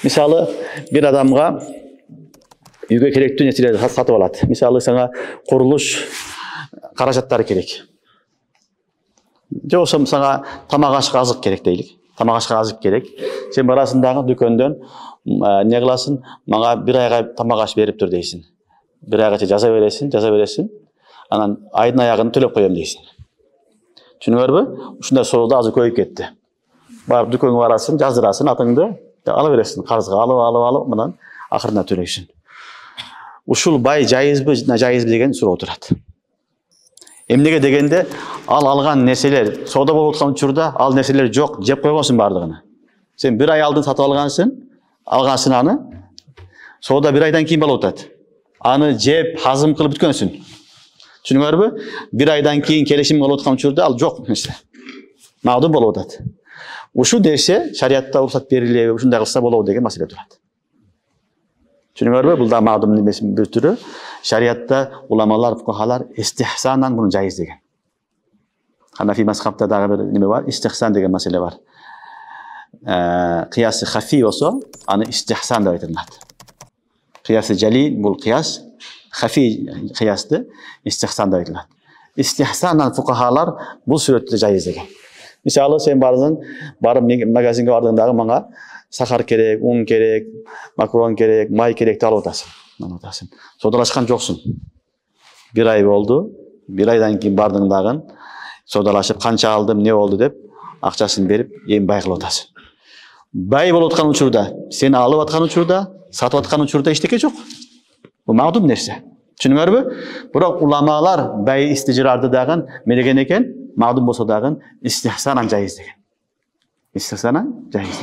Мисалы, bir адамға үйге керекті нәрселерді сатып алады. Мисалы, саңа құрылыс қаражаттары керек. Жоқ, саңа тамақ ашқа азық керек дейlik. Тамақ ашқа азық керек. Сен барасындағы дүкенден не қыласың? Маңа бір айға тамақ аш беріп тұр дейсің. Bir aygacha жаза бересің. Анан айдын аяғын төлеп қоямын дейсің. Түшүнүңөрбү? Ушундай соолда азыр көйүп кетти. Барып дүкөнгө барасың, жаздырасың, атыңды ала бересиң, карызга алып, мындан акырына төлөйсүң. Ушул бай жайызбы деген суроо турат. Эмнеге дегенде, ал алган нерселер соода болуп аткан учурда ал нерселер жок, жеп койгонсуң бардыгын. Сен bir ay алдын сатып алгансың аны. Соода bir ayдан кийин болуп атат. Аны жеп, hazım кылып бүткөнсүң. Түшүнүңөрбү? Bir aydan кийин келишим болуп аткан учурда ал жок нерсе. Магдум болуп атат. Ушу десе, шариатта уруксат берилеби, ушундай кылса болобу деген маселе турат. Түшүнүңөрбү? Бул да магдум немесинин бир түрү. Шариатта уламалар, фукахалар истихсандан буну жайыз деген. Ханафи мазхабта дагы бир неме бар, истихсан деген маселе бар. Кыясы хафи болсо, аны истихсан деп айтылат. Кыясы жали бул кыяс, хафи кыясты истихсан деп айтылат. Истихсандан фукахалар бул сүрөттү жайыз деген. Мисалы, сен барып магазинге бардыңдағы маңа сахар керек, un керек, макарон керек, май керек деп алып атасың. Содалашкан жоксуң. Bir ay болду. Bir ayдан кийин бардыңдагын содалашып канча алдым, не болду деп акчасын берип, эми бай кылып атасың. Бай болуп аткан учурда, сени алып аткан учурда, сатып аткан учурда эчтеке жок. Бул магдум нерсе. Түшүнүңөрбү? Бирок уламалар бай истижрарды дагы медеген экен, магдум болсо дагы истихсанан жайыз деген. İstihsana caiz.